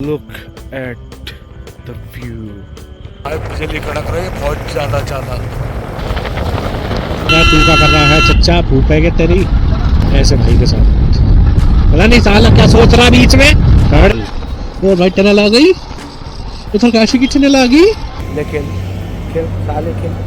Look at the view. बिजली कड़क रही है बहुत ज्यादा क्या तू क्या कर रहा है चच्चा, फूफेगे तेरी ऐसे भाई के साथ। पता नहीं साला क्या सोच रहा बीच में। वो भाई टनल आ गई, उधर काशी की टनल आ गई। लेकिन खेल साले खेल।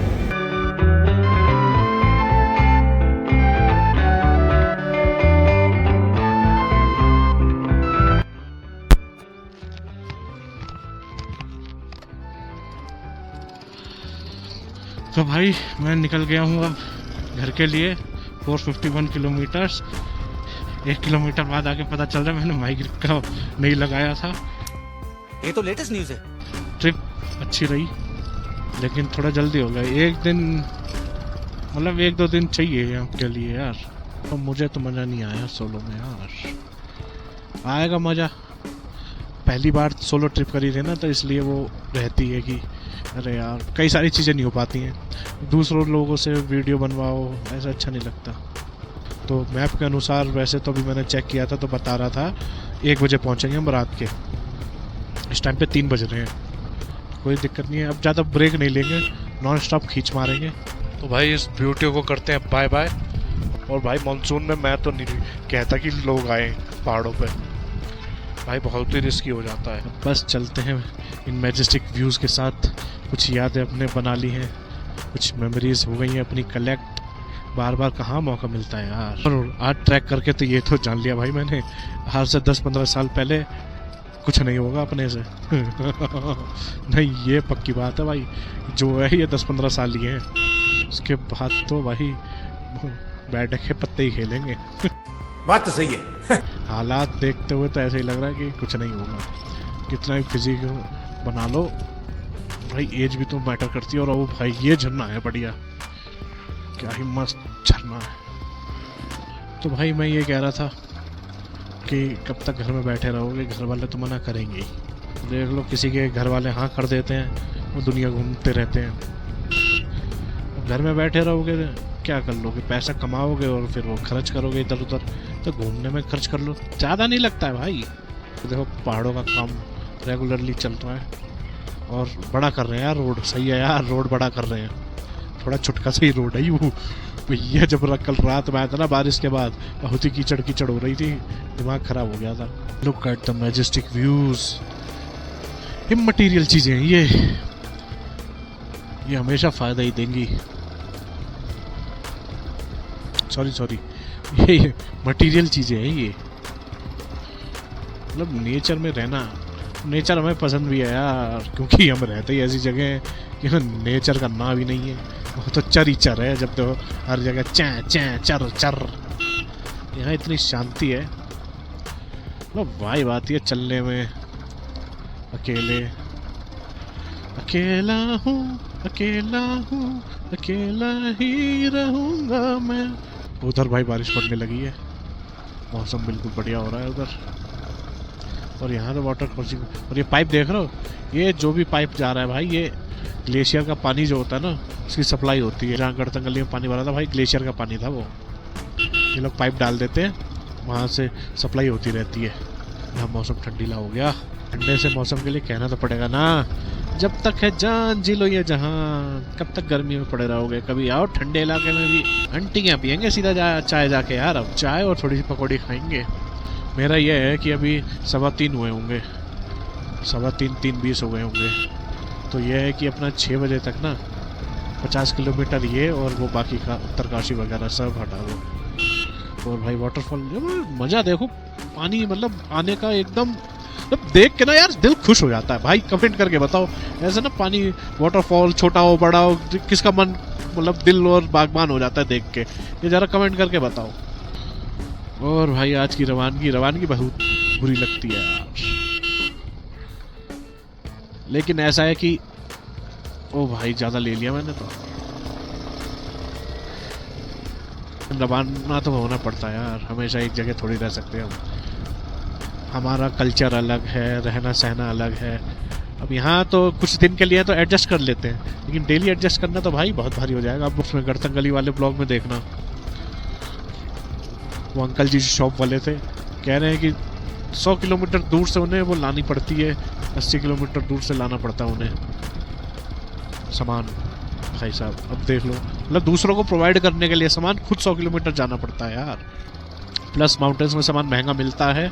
तो भाई मैं निकल गया हूँ अब घर के लिए 451 किलोमीटर्स। 1 किलोमीटर बाद आके पता चल रहा है मैंने माइक का नहीं लगाया था। ये तो लेटेस्ट न्यूज़ है। ट्रिप अच्छी रही लेकिन थोड़ा जल्दी हो गया। एक दिन मतलब 1-2 दिन चाहिए आपके लिए यार। तो मुझे तो मज़ा नहीं आया सोलो में यार। आएगा मज़ा, पहली बार सोलो ट्रिप करी थी ना तो इसलिए वो रहती है कि अरे यार कई सारी चीज़ें नहीं हो पाती हैं। दूसरों लोगों से वीडियो बनवाओ ऐसा अच्छा नहीं लगता। तो मैप के अनुसार वैसे तो अभी मैंने चेक किया था तो बता रहा था 1 बजे पहुंचेंगे हम रात के। इस टाइम पे 3 बज रहे हैं। कोई दिक्कत नहीं है, अब ज़्यादा ब्रेक नहीं लेंगे, नॉन स्टॉप खींच मारेंगे। तो भाई इस ब्यूटी को करते हैं बाय बाय। और भाई मानसून में मैं तो नहीं कहता कि लोग आए पहाड़ों पे, भाई बहुत ही रिस्की हो जाता है। बस चलते हैं इन मैजेस्टिक व्यूज़ के साथ। कुछ यादें अपने बना ली हैं, कुछ मेमोरीज हो गई हैं अपनी कलेक्ट। बार बार कहाँ मौका मिलता है यार। और आज ट्रैक करके तो ये तो जान लिया भाई मैंने, आज से 10-15 साल पहले कुछ नहीं होगा अपने से। नहीं ये पक्की बात है भाई, जो है ये 10-15 साल ही हैं। उसके बाद तो भाई बैठ के पत्ते ही खेलेंगे। बात तो सही है। हालात देखते हुए तो ऐसे ही लग रहा है कि कुछ नहीं होगा। कितना भी फिजिक बना लो भाई, एज भी तो मैटर करती है। और वो भाई ये झरना है बढ़िया, क्या ही मस्त झरना है। तो भाई मैं ये कह रहा था कि कब तक घर में बैठे रहोगे, घर वाले तो मना करेंगे ही। देख लो किसी के घर वाले हाँ कर देते हैं, वो दुनिया घूमते रहते हैं। घर में बैठे रहोगे क्या कर लोगे, पैसा कमाओगे और फिर वो खर्च करोगे इधर उधर। तो घूमने में खर्च कर लो, ज़्यादा नहीं लगता है भाई। तो देखो पहाड़ों का काम रेगुलरली चल रहा है और बड़ा कर रहे हैं यार रोड। सही है यार, रोड बड़ा कर रहे हैं। थोड़ा छुटका सही रोड है वो भैया। जब कल रात में आया था ना बारिश के बाद, बहुत ही कीचड़ हो रही थी, दिमाग खराब हो गया था। Look at the majestic views. Immaterial चीजें हैं ये हमेशा फायदा ही देंगी। सॉरी ये मटेरियल चीजें हैं ये। मतलब नेचर में रहना, नेचर हमें पसंद भी है यार, क्योंकि हम रहते ही ऐसी जगह हैं कि नेचर का नाम भी नहीं है। वो तो चर ही चर है, जब तो हर जगह चैं चैं चर चर। यहाँ इतनी शांति है, मतलब वाइब आती है चलने में। अकेले अकेला हूँ अकेला ही रहूँगा मैं। उधर भाई बारिश पड़ने लगी है, मौसम बिल्कुल बढ़िया हो रहा है उधर। और यहाँ तो वाटर क्रॉसिंग। और ये पाइप देख रहे हो, ये जो भी पाइप जा रहा है भाई, ये ग्लेशियर का पानी जो होता है ना, उसकी सप्लाई होती है। जहाँ गढ़तंगली में पानी भरा था भाई, ग्लेशियर का पानी था वो। ये लोग पाइप डाल देते हैं, वहाँ से सप्लाई होती रहती है। यहाँ मौसम ठंडीला हो गया। ठंडे से मौसम के लिए कहना तो पड़ेगा ना, जब तक है जान जी लो ये जहां। कब तक गर्मी में पड़े रहोगे, कभी आओ ठंडे इलाके में भी। अंटियाँ पियेंगे सीधा चाय जाके यार। अब चाय और थोड़ी सी पकौड़ी खाएंगे। मेरा ये है कि अभी 3:15 हुए होंगे, 3:20 हो गए होंगे। तो ये है कि अपना 6 बजे तक ना 50 किलोमीटर ये और वो बाकी का उत्तरकाशी वगैरह सब हटा दो। और भाई वाटरफॉल मज़ा देखो, पानी मतलब आने का एकदम देख के ना यार दिल खुश हो जाता है भाई। कमेंट करके बताओ ऐसे ना, पानी वाटरफॉल छोटा हो बड़ा हो, किसका मन मतलब दिल और बागबान हो जाता है देख के, ये ज़रा कमेंट करके बताओ। और भाई आज की रवानगी बहुत बुरी लगती है यार। लेकिन ऐसा है कि ओ भाई ज़्यादा ले लिया मैंने तो। रवाना तो होना पड़ता है यार, हमेशा एक जगह थोड़ी रह सकते हम। हमारा कल्चर अलग है, रहना सहना अलग है। अब यहाँ तो कुछ दिन के लिए तो एडजस्ट कर लेते हैं, लेकिन डेली एडजस्ट करना तो भाई बहुत भारी हो जाएगा। अब उसमें गढ़तंगली वाले ब्लॉग में देखना, वो अंकल जी शॉप वाले थे, कह रहे हैं कि 100 किलोमीटर दूर से उन्हें वो लानी पड़ती है, 80 किलोमीटर दूर से लाना पड़ता है उन्हें सामान। भाई साहब अब देख लो, मतलब दूसरों को प्रोवाइड करने के लिए सामान खुद 100 किलोमीटर जाना पड़ता है यार। प्लस माउंटेन्स में सामान महंगा मिलता है,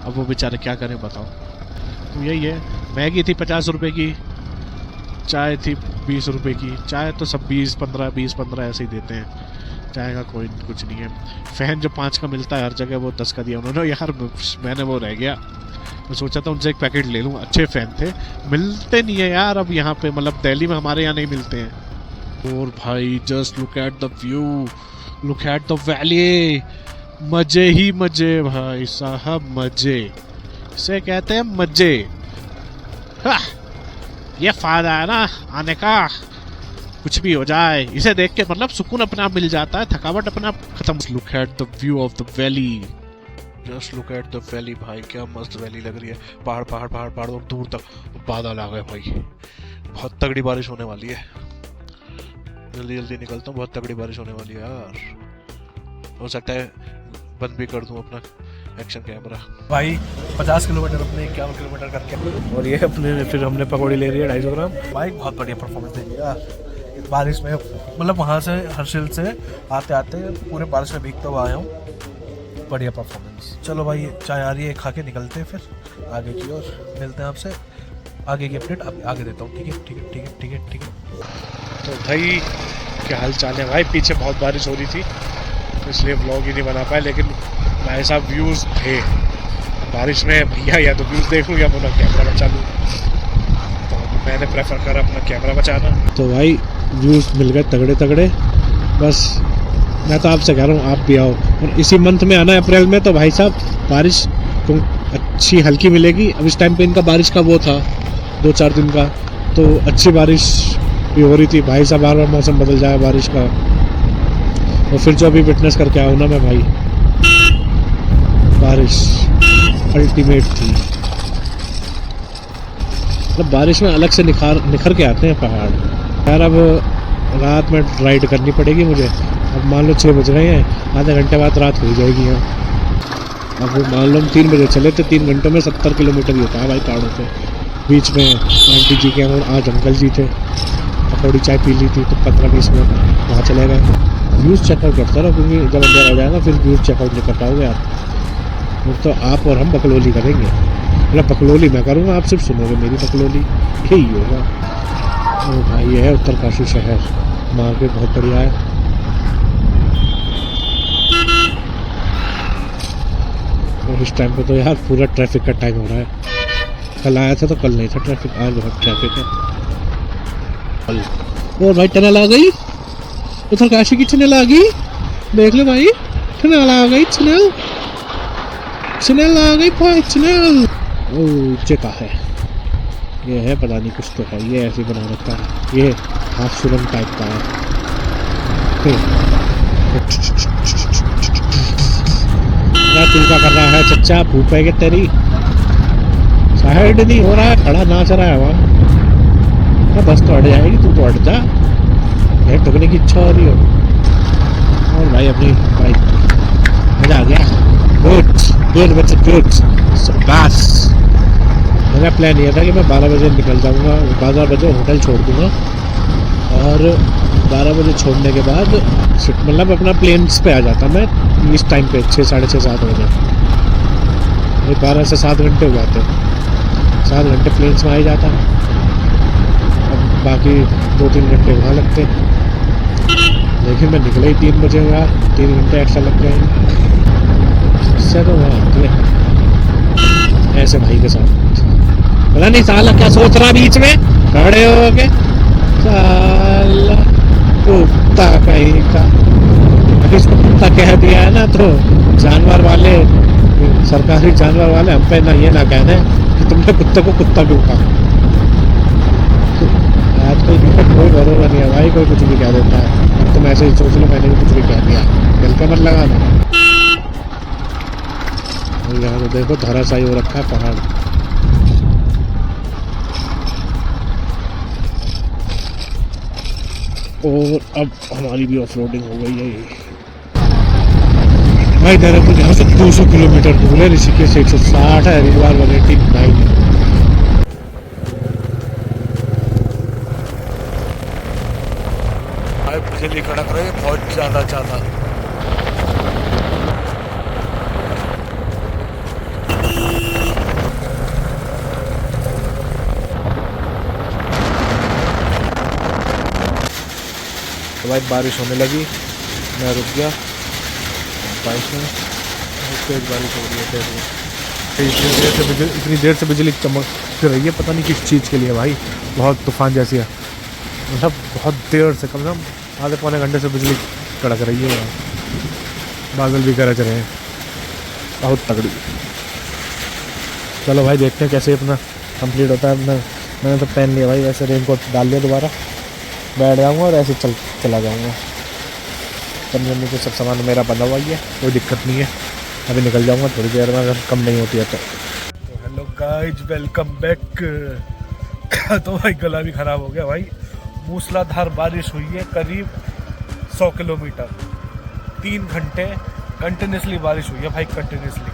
अब वो बेचारे क्या करें बताओ। तो यही है, मैगी थी 50 रुपए की, चाय थी 20 रुपए की। चाय तो सब 20-15 ऐसे ही देते हैं, चाय का कोई कुछ नहीं है। फ़ैन जो 5 का मिलता है हर जगह, वो 10 का दिया उन्होंने यार। मैंने वो रह गया, मैं सोचा था उनसे एक पैकेट ले लूँ, अच्छे फ़ैन थे, मिलते नहीं है यार अब यहाँ पे, मतलब दिल्ली में हमारे यहाँ नहीं मिलते हैं। और भाई just look at the view, look at the valley, मजे ही मजे भाई साहब, मजे इसे कहते हैं मजे। हाँ, ये फायदा है ना आने का, कुछ भी हो जाए इसे देख के मतलब सुकून अपने आप मिल जाता है, थकावट अपने आप खत्म। Look at the view of the valley, just look at the valley भाई, क्या मस्त वैली लग रही है। पहाड़ पहाड़ पहाड़ पहाड़ और दूर तक बादल आ गए भाई, बहुत तगड़ी बारिश होने वाली है। जल्दी जल्दी निकलता हूँ, बहुत तगड़ी बारिश होने वाली है यार। हो सकता है बंद भी कर दूँ अपना एक्शन कैमरा। भाई 50 किलोमीटर अपने 51 किलोमीटर करके, और ये अपने फिर हमने पकौड़ी ले रही है 250 ग्राम। भाई बहुत बढ़िया परफॉर्मेंस दे दिया बारिश में, मतलब वहाँ से हर्षिल से आते आते पूरे बारिश में भीगते हुए आया हूँ, बढ़िया परफॉर्मेंस। चलो भाई चाय आ रही है, खा के निकलते हैं फिर आगे की ओर, मिलते हैं आपसे आगे की अपडेट आगे देता हूँ। ठीक है ठीक है ठीक है ठीक है ठीक है। तो भाई क्या हाल चाल है भाई, पीछे बहुत बारिश हो रही थी इसलिए व्लॉग ही नहीं बना पाया, लेकिन भाई साहब व्यूज़ थे बारिश में भैया, या तो व्यूज़ देखूँ या अपना कैमरा बचा लूँ, तो मैंने प्रेफर करा अपना कैमरा बचाना। तो भाई व्यूज़ मिल गए तगड़े तगड़े, बस मैं तो आपसे कह रहा हूँ आप भी आओ, और इसी मंथ में आना अप्रैल में, तो भाई साहब बारिश तो अच्छी हल्की मिलेगी। अब इस टाइम पे इनका बारिश का वो था 2-4 दिन का, तो अच्छी बारिश भी हो रही थी भाई साहब। बार बार मौसम बदल जाए बारिश का, और फिर जो अभी विटनेस करके आऊँ ना मैं भाई, बारिश अल्टीमेट थी। मतलब बारिश में अलग से निखर के आते हैं पहाड़ यार। अब रात में राइड करनी पड़ेगी मुझे, अब मान लो 6 बज रहे हैं, आधे घंटे बाद रात हो जाएगी यहाँ। अब मान लो हम 3 बजे चले थे, 3 घंटों में 70 किलोमीटर ही होता है भाई पहाड़ों पे। बीच में आंटी जी के और आज अंकल जी थे, पकौड़ी चाय पी ली थी, तो 15-20 मिनट वहाँ चले गए। व्यूज़ चेकआउट करता रहो, क्योंकि जब अंदर आ जाएगा फिर व्यूज़ चेकआउट नहीं कर पाओगे आप। तो आप और हम बकलोली करेंगे, मतलब बकलोली मैं करूँगा, आप सिर्फ सुनोगे मेरी बकलोली, यही होगा। ओ भाई ये है उत्तरकाशी शहर, मार्केट बहुत बढ़िया है। और इस टाइम पे तो यार पूरा ट्रैफिक का टाइम हो रहा है। कल आया था तो कल नहीं था ट्रैफिक, आज बहुत ट्रैफिक है। और भाई टनल आ गई, उत्तरकाशी की टनल आ गई, देख लो भाई, टनल आ गई, टनल आ गई भाई, टनल। ओ चेका है, ये है पता नहीं कुछ तो है, ये ऐसे बना रखा है, ये हाफ सुरंग टाइप का है। क्या तू क्या कर रहा है चच्चा, भूख है क्या तेरी? साइड नहीं हो रहा है, खड़ा नाच रहा है वहाँ। बस तो हट जाएगी, तू तो हट जा, ये ठुकने की इच्छा हो रही हो। और भाई अपनी बाइक मजा आ गया, गुड गुड बच्चे गुड। बस मेरा प्लान ये था कि मैं 12 बजे निकल जाऊँगा, 12 बजे होटल छोड़ दूँगा, और 12 बजे छोड़ने के बाद मतलब अपना प्लेन्स पे आ जाता मैं इस टाइम पे 6, साढ़े 6, 7 बजे। 12 से 7 घंटे हो जाते, 7 घंटे प्लेन्स में आ ही जाता, अब बाकी 2-3 घंटे वहाँ लगते। लेकिन मैं निकला ही 3 बजे यार, 3 घंटे एक्स्ट्रा लग गए इससे, तो वहाँ निकले ऐसे भाई के साथ। पता नहीं साला क्या सोच रहा बीच में खड़े हो के, साला कुत्ता कहीं का। इसको कुत्ता कह दिया है ना, तो जानवर वाले, सरकारी जानवर वाले हम पे ना ये ना कहने कि तुमने कुत्ते को कुत्ता क्यों कहा। आजकल कोई भरोसा नहीं है भाई, कोई कुछ भी कह देता है। अब तुम ऐसे ही सोच लो मैंने भी कुछ भी कह दिया, दिल का मत लगाना। यहाँ तो देखो धराशायी हो रखा है पहाड़। और अब हमारी भी ऑफ रोडिंग हो गई है। भाई देहरादून यहाँ से 200 किलोमीटर दूर है, ऋषिकेश से 160 है, हरिद्वार वाले ठीक भाई। भाई बिजली कड़क रही है बहुत ज्यादा। तो भाई बारिश होने लगी, मैं रुक गया बाइक में, बहुत तेज बारिश हो रही है। इतनी देर से बिजली चमक रही है, पता नहीं किस चीज़ के लिए भाई, बहुत तूफान जैसी है, मतलब बहुत देर से, कम से कम आधे पौने घंटे से बिजली कड़क रही है, बादल भी गरज रहे हैं, बहुत तगड़ी। चलो भाई देखते हैं कैसे अपना कंप्लीट होता है। मैंने तो पहन लिया भाई, ऐसे रेनकोट डाल लिया, दोबारा बैठ जाऊँगा और ऐसे चला जाऊँगा। कम के सब सामान मेरा बना हुआ ही है, कोई दिक्कत नहीं है, अभी निकल जाऊँगा थोड़ी देर में, अगर कम नहीं होती है तो। Hello guys, welcome back. तो भाई गला भी ख़राब हो गया भाई, मूसलाधार बारिश हुई है करीब 100 किलोमीटर, 3 घंटे कंटिन्यूसली बारिश हुई है भाई, कंटिन्यूसली।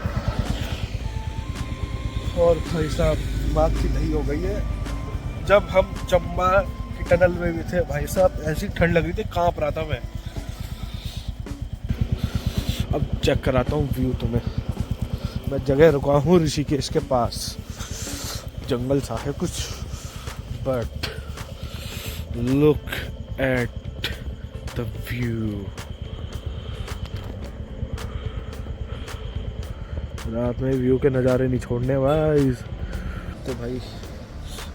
और भाई साहब बात की नहीं हो गई है, जब हम चंबा की टनल में भी थे भाई साहब, ऐसी ठंड लग रही थी, कांप रहा था मैं। अब चेक कराता हूँ व्यू तुम्हें, मैं जगह रुका हूँ ऋषिकेश के पास, जंगल सा है कुछ, but look at the view. रात में व्यू के नज़ारे नहीं छोड़ने भाई। तो भाई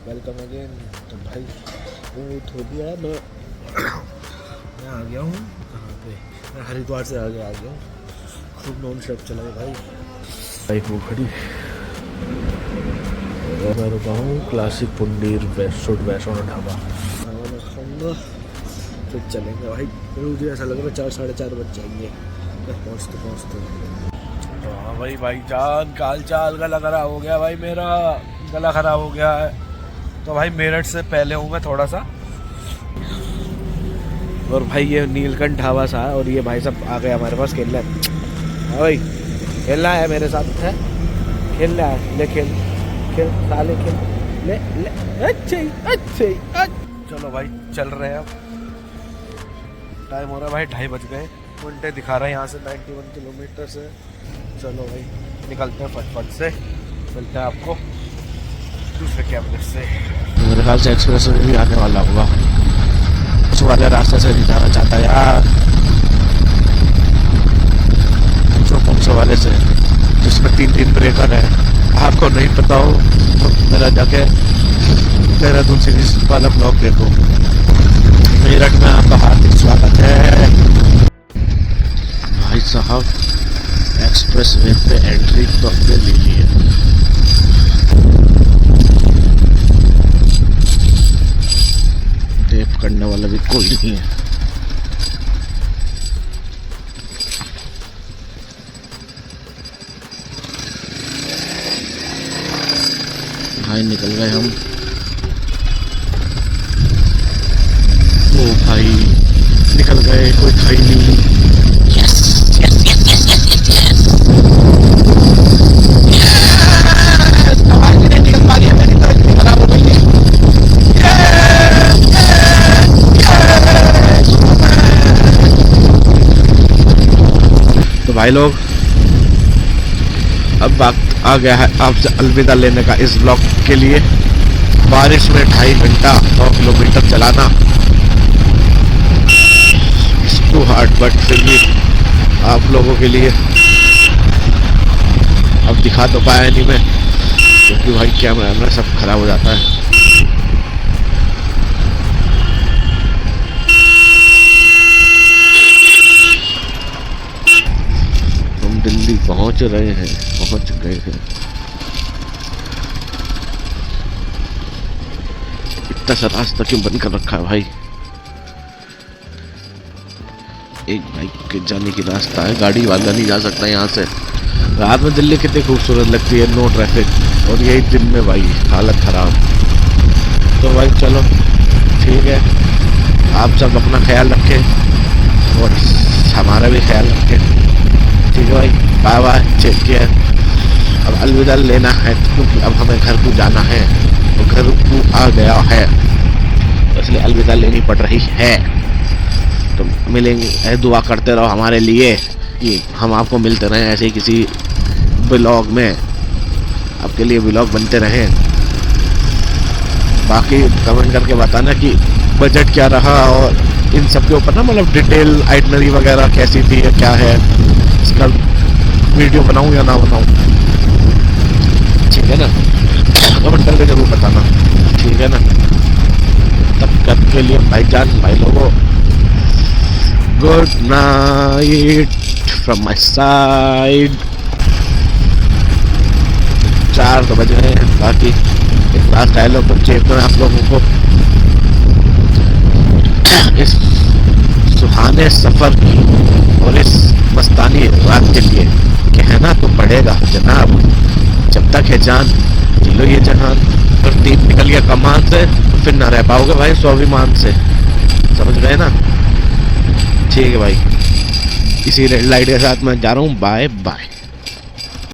वेलकम अगेन। तो भाई वो धो दिया, मैं आ गया हूँ कहाँ पे, मैं हरिद्वार से आगे आ गया हूँ, खूब नॉन स्टॉप चला भाई वो खड़ी। और मैं रुका हूँ क्लासिक पुंडीर वैष्णो ढाबा, खाना खाऊंगा फिर चलेंगे भाई। मुझे ऐसा लग रहा है 4-4:30 बज जाएंगे पहुँचते। तो हाँ भाई जान का हाल चाल, गला खराब हो गया भाई, मेरा गला खराब हो गया है। तो भाई मेरठ से पहले हूँ मैं थोड़ा सा, और भाई ये नीलकंठ ढाबा सा है, और ये भाई सब आ गए हमारे पास खेलना है। हाँ भाई खेलना है मेरे साथ, है खेलना है, ले खेल साले खेल ले अच्छे। चलो भाई चल रहे हैं, अब टाइम हो रहा है भाई 2:30 बज गए, घंटे दिखा रहे हैं यहाँ से 91 किलोमीटर से। चलो भाई निकलते हैं फटफट से, मिलते हैं आपको दूसरे कैमरे से। मेरे ख्याल से एक्सप्रेस वे भी आने वाला होगा, कुछ वाले रास्ते से नहीं जाना चाहता यार, जो 500 वाले से, जिसमें 3 ब्रेकर है। आपको नहीं पता हो तो मेरा जाके देहरादून सीरीज वाला ब्लॉग देखो। मेरठ में आपका हार्दिक स्वागत है भाई साहब। एक्सप्रेस वे पे एंट्री तो हमने ले ली है। टेप करने वाला भी कोई नहीं है। भाई निकल गए हम। ओ भाई निकल गए, कोई खाई नहीं। Yes yes yes yes yes yes yes. आवाज नहीं निकल पा रही है, मेरी तरफ खराब हो गई है। तो भाई लोग अब वक्त आ गया है आपसे अलविदा लेने का इस ब्लॉग के लिए। बारिश में 2.5 घंटा 100 किलोमीटर चलाना, इट्स टू हार्ड, बट फिर भी आप लोगों के लिए अब दिखा तो पाया नहीं मैं, क्योंकि भाई कैमरा में सब खराब हो जाता है। हम दिल्ली पहुंच रहे हैं, पहुंच गए हैं। इतना सा रास्ता क्यों बंद कर रखा है भाई? एक बाइक के जाने की रास्ता है, गाड़ी वाला नहीं जा सकता यहाँ से। रात में दिल्ली कितनी खूबसूरत लगती है, नो ट्रैफिक, और यही दिन में भाई हालत खराब। तो भाई चलो ठीक है, आप सब अपना ख्याल रखें और हमारा भी ख्याल रखें। ठीक है भाई, बाय बाय, टेक केयर। अब अलविदा लेना है क्योंकि अब हमें घर को जाना है, तो घर को आ गया है, इसलिए अलविदा लेनी पड़ रही है। तो मिलेंगे, दुआ करते रहो हमारे लिए कि हम आपको मिलते रहें ऐसे ही किसी ब्लॉग में, आपके लिए ब्लॉग बनते रहें। बाकी कमेंट करके बताना कि बजट क्या रहा और इन सब के ऊपर ना, मतलब डिटेल आइटनरी वगैरह कैसी थी या क्या है, इसका वीडियो बनाऊं या ना बनाऊं, ठीक है ना? कमेंट करके जरूर बताना, ठीक है ना? तब तक के लिए भाईजान, भाई लोगों, good night from my side. 4 तो बज रहे हैं। बाकी एक लास्ट डायलॉग तो चेक करें आप लोगों को, इस सुहाने सफर की और इस मस्तानी रात के लिए कहना तो पड़ेगा जनाब, जब तक है जान जिलो ये जहान। और दीप निकल गया कमान से तो फिर ना रह पाओगे भाई स्वाभिमान से, समझ गए ना? ठीक है भाई, इसी रेड लाइट के साथ मैं जा रहा हूँ, बाय बाय।